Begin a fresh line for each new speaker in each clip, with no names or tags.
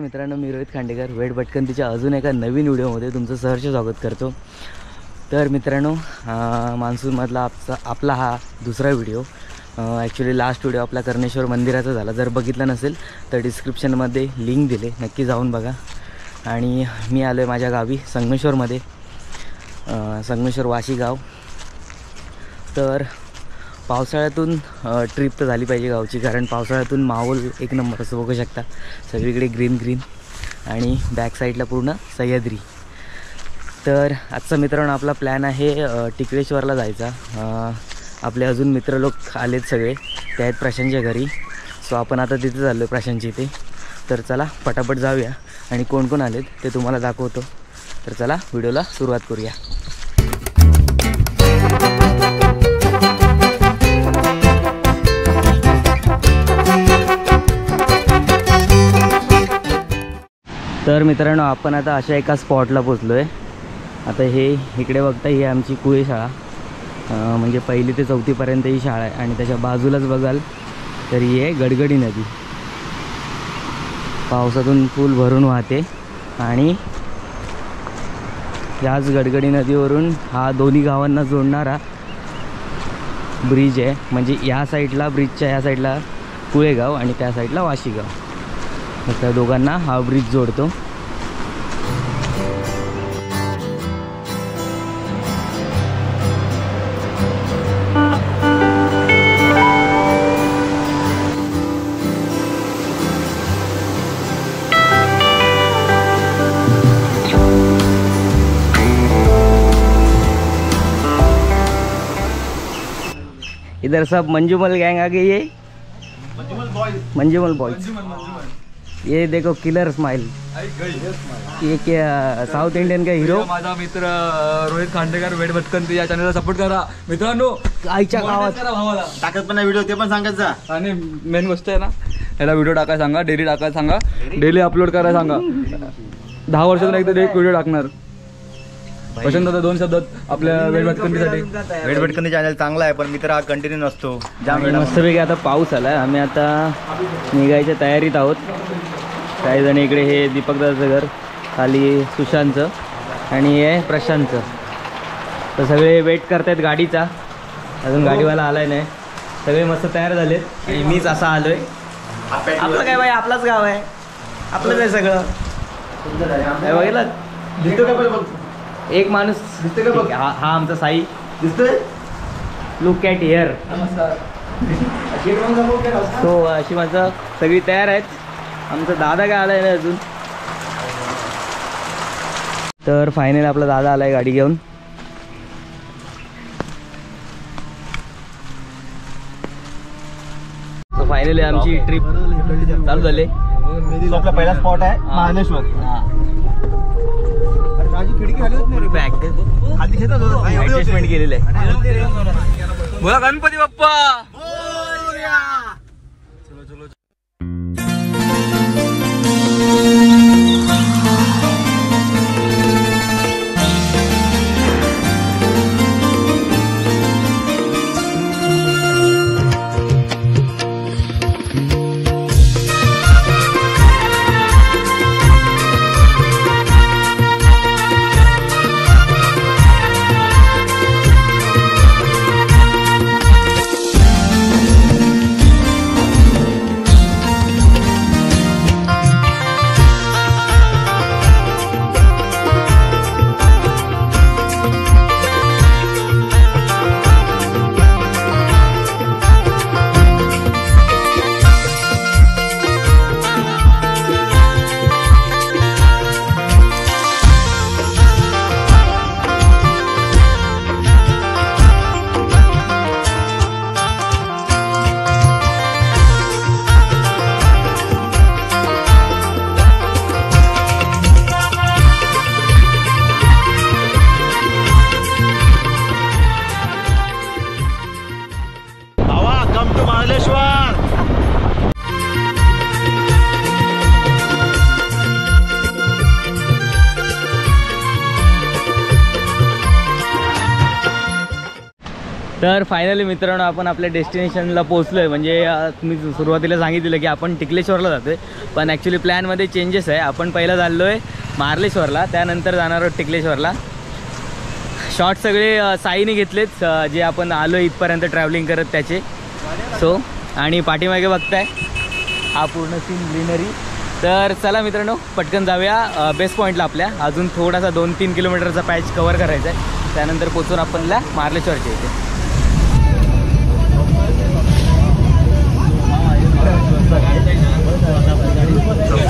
मित्रांनो, मी रोहित खांडेकर वेड भटकंतीच्या अजून एका नवीन व्हिडिओमध्ये तुमचं सहर्ष स्वागत करतो। तर मित्रांनो, मान्सूनमधला आपला हा दुसरा व्हिडिओ। ॲक्च्युली लास्ट व्हिडिओ आपला कर्णेश्वर मंदिराचा झाला। जर बघितला नसेल तर डिस्क्रिप्शनमध्ये लिंक दिले, नक्की जाऊन बघा। आणि मी आलो आहे माझ्या गावी संगमेश्वरमध्ये, संगमेश्वर वाशी गाव। तर पावसाळ्यातून ट्रिप तर झाली पाहिजे गावची, कारण पावसाळ्यातून माहोल एक नंबर असं बघू शकता। सगळीकडे ग्रीन ग्रीन आणि बॅक साईडला पूर्ण सह्याद्री। तर आजचा मित्रांनो आपला प्लॅन आहे टिकळेश्वरला जायचा। आपले अजून मित्र लोक आलेत सगळे, ते आहेत प्रशांतच्या घरी। सो आपण आता तिथे चाललो आहे प्रशांतच्या इथे। तर चला पटापट जाऊया आणि कोण कोण आलेत ते तुम्हाला दाखवतो। तर चला व्हिडिओला सुरुवात करूया। तर मित्रांनो, आपण आता अशा एका स्पॉटला पोचलो आहे। आता हे इकडे बघता, ही आमची कुळे शाळा, म्हणजे 1ली ते 4थीपर्यंत ही शाळा आहे। आणि त्याच्या बाजूलाच बघाल तर ही आहे गडगडी नदी, पावसातून फुल भरून वाहते। आणि याच गडगडी नदीवरून हा दोन्ही गावांना जोडणारा ब्रिज आहे। म्हणजे या साईडला, ब्रिजच्या या साईडला कुळेगाव आणि त्या साईडला वाशीगाव, त्या दोघांना हा ब्रिज जोडतो। इधर सब मंजूमल गैंग आ गई है। मंजूमल बॉयज। ये देखो किलर स्माइल, ये क्या साउथ इंडियन का हीरो
माझा मित्र रोहित खांडेकर वेड भटकंती या चॅनलला सपोर्ट करा मित्रांनो।
आईच्या गावात
टाकत पण व्हिडिओ, ते पण सांगायचा। आणि मेन गोष्ट आहे ना, याला व्हिडिओ टाकायला सांगा, डेली टाकायला सांगा, डेली अपलोड करायला सांगा। 10 वर्षातून एकदा एक व्हिडिओ टाकणार। प्रशांत दादा 2 शब्दात आपल्या वेड भटकंतीसाठी।
वेड भटकंती चॅनल चांगला आहे, पण मित्र हा कंटिन्यू नसतो।
मस्तपैकी आता पाऊस आलाय, आम्ही आता निघायच्या तयारीत आहोत। काही जण इकडे, हे दीपक दादाचं घर, खाली सुशांतचं आणि हे प्रशांतचं। तर सगळे वेट करतायत गाडीचा, अजून गाडीवाला आलाय नाही। सगळे मस्त तयार झालेत आणि मीच असा आलोय। आपलं काय बाई, आपलाच गाव आहे, आपलंच आहे सगळं। काय बघितलं,
दिसतो का बघ,
एक माणूस
दिसतो का बघ,
हा आमचा साई
दिसतोय।
Look at here. तो अशी माझं सगळी तयार आहेत। आमचा दादा काय आलाय नाही अजून। तर फायनली आपला दादा आलाय गाडी घेऊन। तो फायनली आमची ट्रिप चालू झाली।
आपला पहिला स्पॉट आहे महानेश्वर।
ऍडजस्टमेंट केलेलं आहे।
बोला गणपती बाप्पा।
तर फायनली मित्रांनो आपण आपल्या डेस्टिनेशनला पोहोचलो आहे. म्हणजे मी सुरुवातीला सांगितलं की आपण टिकलेश्वरला जातो आहे, पण ॲक्च्युली प्लॅनमध्ये चेंजेस आहे. आपण पहिला चाललो आहे मार्लेश्वरला, त्यानंतर जाणार आहोत टिकलेश्वरला. शॉर्ट सगळे साईने घेतलेत जे आपण आलो इथपर्यंत ट्रॅव्हलिंग करत त्याचे. सो आणि पाठीमागे बघताय हा पूर्ण सीन ग्रीनरी. तर चला मित्रांनो पटकन जाऊया बेस्ट पॉईंटला. आपल्या अजून थोडासा 2-3 किलोमीटरचा पॅच कवर करायचा आहे, त्यानंतर पोचून आपणला मार्लेश्वरच्या इथे.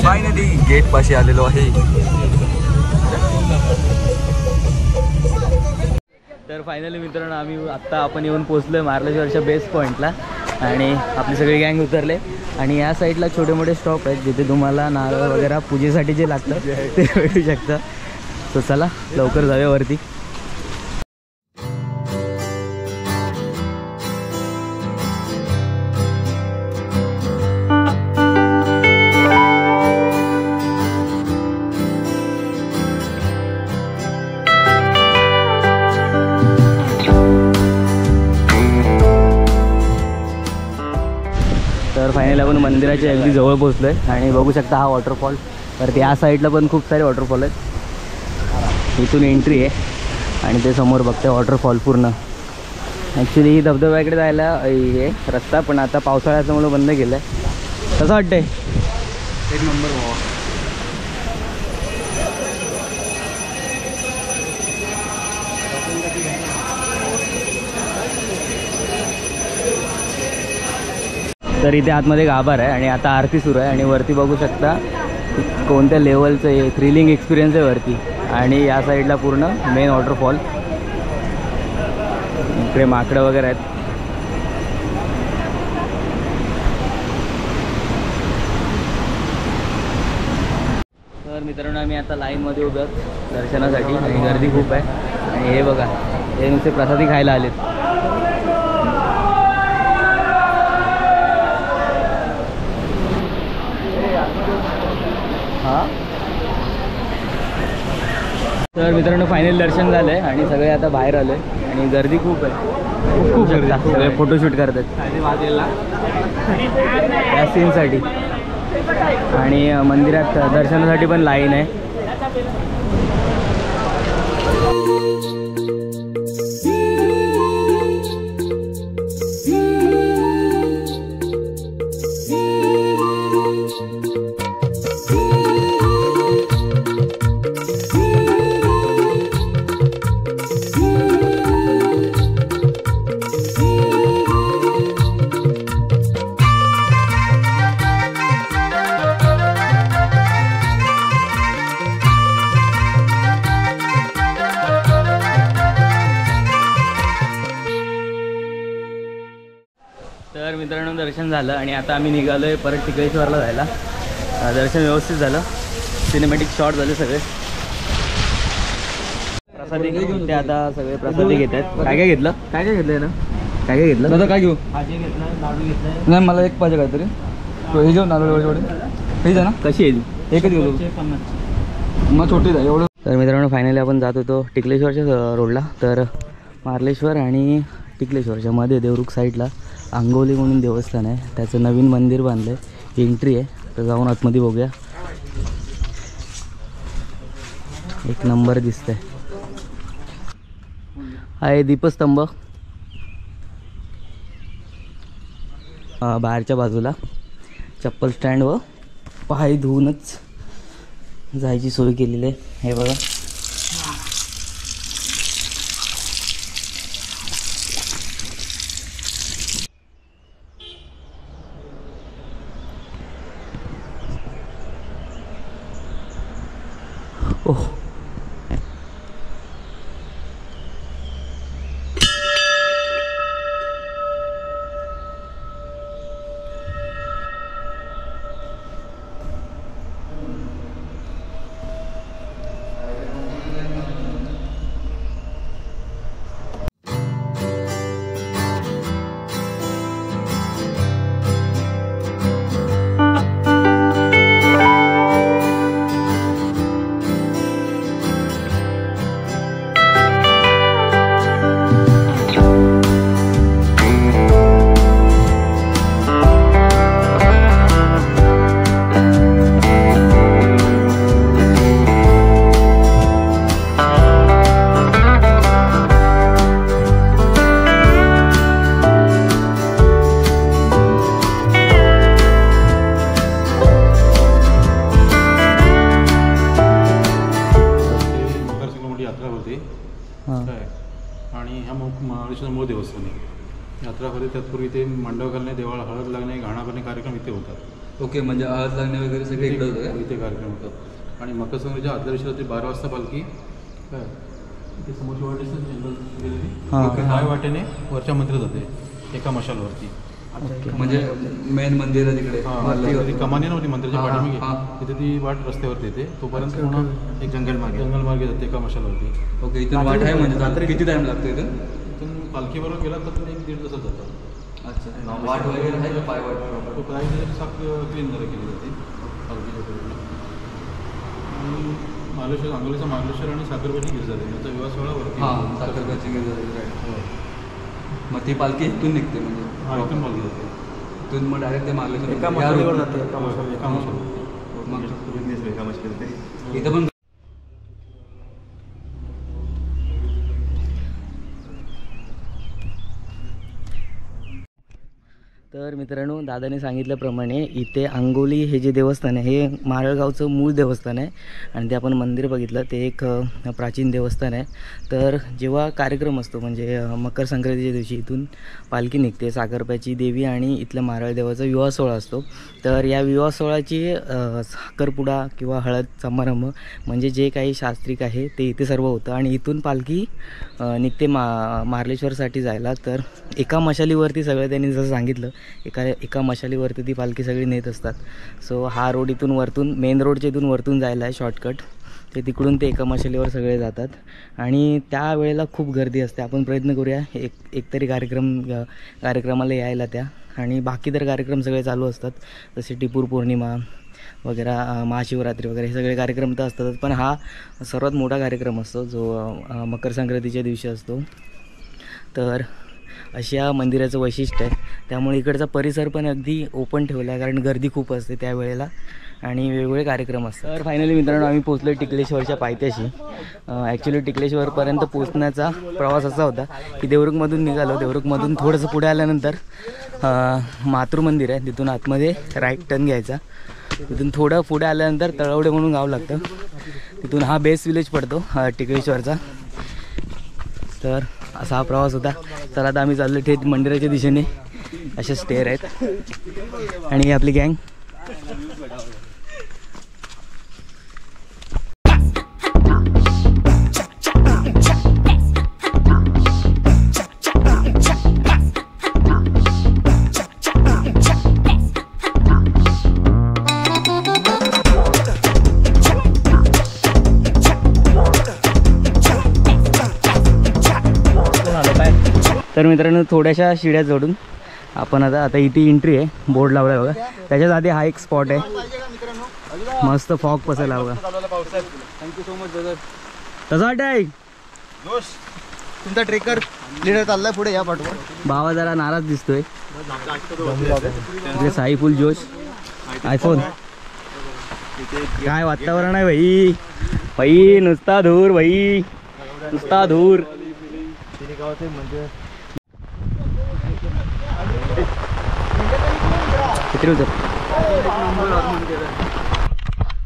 फायनली गेट पाशी आलेलो आहे.
तर फायनली मित्रांनो आत्ता आपण येऊन पोचलो आहे मार्लेश्वरच्या बेस्ट पॉईंटला आणि आपली सगळी गँग उतरले. आणि या साईडला छोटे मोठे स्टॉप आहेत जिथे तुम्हाला नारळ वगैरे पूजेसाठी जे लागतं ते भेटू शकतं. सो चला लवकर जाऊया वरती. तर फायनली आपण मंदिराच्या अगदी जवळ पोहोचलो आहे आणि बघू शकता हा वॉटरफॉल. तर त्या साईडला पण खूप सारे वॉटरफॉल आहेत. इथून एंट्री आहे आणि ते समोर बघते वॉटरफॉल पूर्ण. ॲक्च्युली ही धबधब्याकडे जायला हे रस्ता पण आता पावसाळ्याच्यामुळे बंद केलं आहे. कसं वाटतंय?
एक नंबर भावा.
तर इथे आतमध्ये गाभार आहे आणि आता आरती सुरू आहे आणि वरती बघू शकता कोणत्या लेवलचं हे थ्रिलिंग एक्सपिरियन्स आहे वरती. आणि या साईडला पूर्ण मेन वॉटरफॉल. इकडे माकडं वगैरे आहेत. तर मित्रांनो आम्ही आता लाईनमध्ये उभे आहोत दर्शनासाठी आणि गर्दी खूप आहे. आणि हे बघा हे नुसते प्रसादी खायला आलेत. तर मित्रांनो फायनल दर्शन झालं आहे आणि सगळे आता बाहेर आले आणि गर्दी खूप आहे. खूप सगळे फोटोशूट करतात या सीनसाठी. आणि मंदिरात दर्शनासाठी पण लाईन आहे. तर मित्रांनो दर्शन झालं आणि आता आम्ही निघालो आहे परत टिकलेश्वरला जायला. दर्शन व्यवस्थित झालं, सिनेमॅटिक शॉट झाले सगळे. प्रसादी ते आता सगळे प्रसादी घेत आहेत. काय काय घेतलं? काय काय घेतलं ना? काय काय घेतलं?
दादा काय घेऊ?
भाजी घेतलं, लाडू घेतलं.
नाही मला एक पाहिजे काहीतरी. तो हे घेऊ नारळ वगैरे हेच आहे ना?
कशी आहे?
एकच घेऊ मग छोटीच आहे एवढं.
तर मित्रांनो फायनली आपण जात होतो टिकलेश्वरच्या रोडला. तर मार्लेश्वर आणि टिकलेश्वरच्या मध्ये देवरुख साईडला आंगोली म्हणून देवस्थान आहे. त्याचं नवीन मंदिर बांधलं आहे. एंट्री आहे, तर जाऊन आतमध्ये बघूया. एक नंबर दिसतंय. आहे दीपस्तंभ बाहेरच्या बाजूला. चप्पल स्टँड व पाय धुवूनच जायची सोय केलेली आहे. हे बघा ओह
होते
हां
काय. आणि ह्या महाबळेश्वर मूळ देवस्थान आहे. यात्रा करते त्याचपूर्वी इथे मांडव घालणे, देवाला हळद लागणे, घाणा करणे कार्यक्रम इथे होतात.
ओके, म्हणजे हळद लागणे वगैरे सगळे इकडे होतं
इथे कार्यक्रम होतात. आणि मकर संक्रांतीच्या आदल्या दिवशी रात्री 12 वाजता पालखी काय इथे समोरची वाट दिसते जंगल पाय वाटेने वरच्या मंदिरात जाते एका मशालवरती.
म्हणजे मेन मंदिर आहे तिकडे.
ती कमानी नव्हती मंदिराच्या पाठीमागे, तिथे ती वाट रस्त्यावरती येते. तोपर्यंत पुन्हा एक जंगल मार्गे जाते एका मशालवरती.
ओके, इथून वाट आहे म्हणजे रात्री किती टाइम लागतो इथं?
इथून पालखीबरोबर गेला तर तुम्ही 1-1.5 तासात जातात.
अच्छा, वाट वगैरे आहे का? पाय वाट
तो काही साफ क्लीन जरा केली जाते पालखीच्या बरोबर. आणि महाबळेश्वर, अंगोलीचा महाबळेश्वर आणि साखरबाची गिरजा आहे. याचा विवाह सोहळा वरती.
हां, साखरबाची गिरजा. मग ती पालखी इथून निघते म्हणजे?
हा, इथून पालखी जाते.
इथून मग डायरेक्ट ते महाबळेश्वर
एका मशालीवर जाते.
एका मशाल.
मग इथं पण
तर मित्रांनो, दादाने सांगितल्याप्रमाणे इथे अंगोली हे जे देवस्थान आहे हे मारळगावचं मूळ देवस्थान आहे. आणि ते आपण मंदिर बघितलं ते एक प्राचीन देवस्थान आहे. तर जेव्हा कार्यक्रम असतो म्हणजे मकर संक्रांतीच्या दिवशी इथून पालखी निघते साखरप्याची देवी आणि इथल्या मारळ देवाचा विवाह सोहळा असतो. तर या विवाह सोहळ्याची साखरपुडा किंवा हळद समारंभ म्हणजे जे काही शास्त्रिक आहे ते इथे सर्व होतं. आणि इथून पालखी निघते मार्लेश्वरसाठी जायला. तर एका मशालीवरती सगळं त्यांनी जसं सांगितलं एका मशालीवरती ती पालखी सगळी नेत असतात. सो हा रोड इथून वरतून मेन रोडच्या इथून वरतून जायला आहे शॉर्टकट. ते तिकडून ते एका मशालीवर सगळे जातात आणि त्या वेळेला खूप गर्दी असते. आपण प्रयत्न करूया एकतरी कार्यक्रमाला यायला त्या. आणि बाकी तर कार्यक्रम सगळे चालू असतात जसे टिपूर पौर्णिमा वगैरे, महाशिवरात्री वगैरे हे सगळे कार्यक्रम तर असतातच. पण हा सर्वात मोठा कार्यक्रम असतो जो मकर संक्रांतीच्या दिवशी असतो. तर अशा मंदिराचं वैशिष्ट्य आहे. त्यामुळे इकडचा परिसर पण अगदी ओपन ठेवला आहे कारण गर्दी खूप असते त्यावेळेला आणि वेगवेगळे कार्यक्रम असतात. तर फायनली मित्रांनो आम्ही पोचलो टिकलेश्वरच्या पायथ्याशी. ॲक्च्युली टिकलेश्वरपर्यंत पोचण्याचा प्रवास असा होता की देवरुखमधून निघालो. देवरुखमधून थोडंसं पुढे आल्यानंतर मातृ मंदिर आहे, तिथून आतमध्ये राईट टर्न घ्यायचा. तिथून थोडं पुढे आल्यानंतर तळवडे म्हणून गाव लागतं. तिथून हा बेस विलेज पडतो टिकलेश्वरचा. तर असा हा प्रवास होता. तर आता आम्ही चाललो थेट मंदिराच्या दिशेने. असे स्टेअर आहेत आणि ही आपली गँग. तर मित्रांनो थोड्याशा शिड्या जोडून आपण आता इथे एंट्री आहे, बोर्ड लावला आहे बघा. त्याच्याच आधी हा एक स्पॉट आहे, मस्त फॉग पसायला बघा.
थँक्यू सो मच दादा.
तसं वाटतंय
तुमचा ट्रेकर लीडर चाललाय पुढे या पाठवा.
भावा जरा नाराज दिसतोय. साई फुल जोश आयफोन. काय वातावरण आहे भाई, भाई नुसता धूर, भाई नुसता धूर.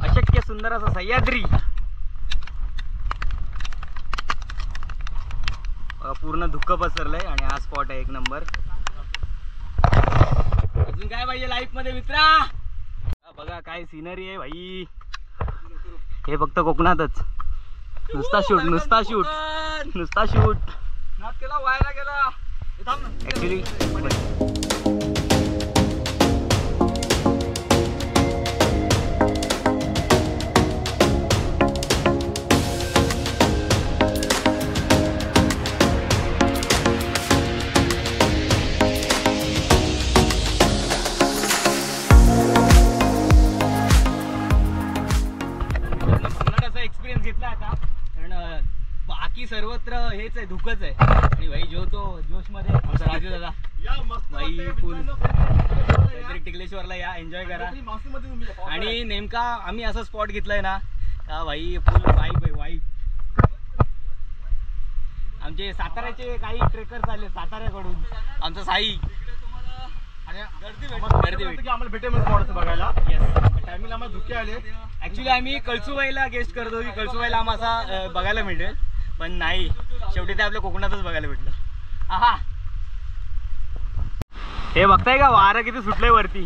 अशक्य सुंदर असा सह्याद्री पूर्ण धुक्क पसरलंय आणि हा स्पॉट आहे एक नंबर. अजून काय पाहिजे लाईफ मध्ये मित्रा? बघा काय सिनरी आहे भाई. हे फक्त कोकणातच. नुसता शूट, नुसता शूट, नुसता शूट. व्हायला गेला ऍक्च्युली. एक्सपिरियन्स घेतला आता कारण बाकी सर्वत्र हेच आहे, धुकच आहे. आणि भाई जो तो जोश मध्ये आमचा राजू दादा भाई फुल टिकलेश्वरला या, एन्जॉय करा. आणि नेमका आम्ही असा स्पॉट घेतलाय ना का भाई फुल वाईब. आमचे साताऱ्याचे काही ट्रेकर्स आले साताऱ्याकडून, आमचा साई. गर्दी भेटते आम्हाला भेटेल स्पॉट बघायला. टायमिंग आम्हाला धुके आले. ऍक्च्युली आम्ही कळसुबाईला गेस्ट करतो की कळसुबाईला आम्हाला बघायला मिळेल, पण नाही, शेवटी ते आपल्या कोकणातच बघायला भेटलं. आहा, हे बघताय का वारं किती सुटलंय वरती,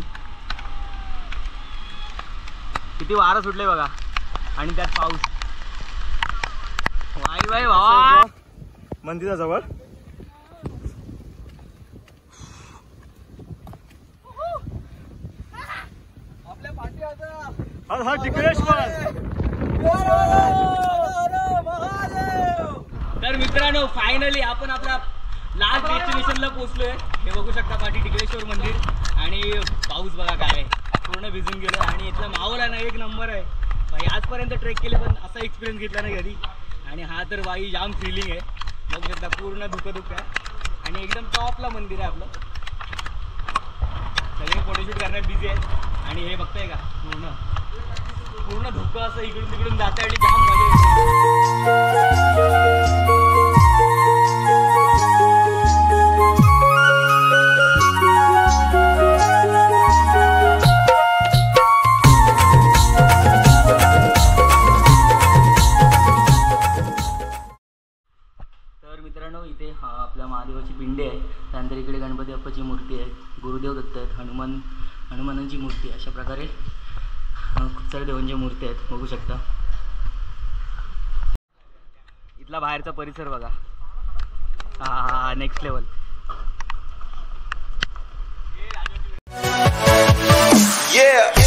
किती वारं सुटलंय बघा, आणि त्यात पाऊस. वाई वाई भावा,
मंदिराजवळ हा टिकलेश्वर.
तर मित्रांनो फायनली आपण आपल्या लास्ट डेस्टिनेशनला पोहोचलोय. हे बघू शकता पाठी टिकलेश्वर मंदिर, आणि पाऊस बघा काय आहे, पूर्ण भिजून गेलो. आणि इथला माहोल आहे ना एक नंबर आहे भाई. आजपर्यंत ट्रेक केले पण असा एक्सपिरियन्स घेतला नाही कधी, आणि हा तर बाई जाम थ्रिलिंग आहे. बघू शकता पूर्ण धुकं आहे, आणि एकदम टॉपला मंदिर आहे आपलं. सगळे फोटोशूट करण्यात बिझी आहेत. आणि हे बघताय का पूर्ण धुकं असं इकडून तिकडून जातं, आणि जाम मजा येते. तर मित्रांनो इथे आपल्या महादेवाची पिंडी आहे, त्यानंतर इकडे गणपती बाप्पाची मूर्ती आहे, गुरुदेव दत्त आहेत, हनुमानांची मूर्ती आहे. अशा प्रकारे खूप साऱ्या देवांच्या मूर्ती आहेत, बघू शकता. इथला बाहेरचा परिसर बघा, हा नेक्स्ट लेवल.
Yeah.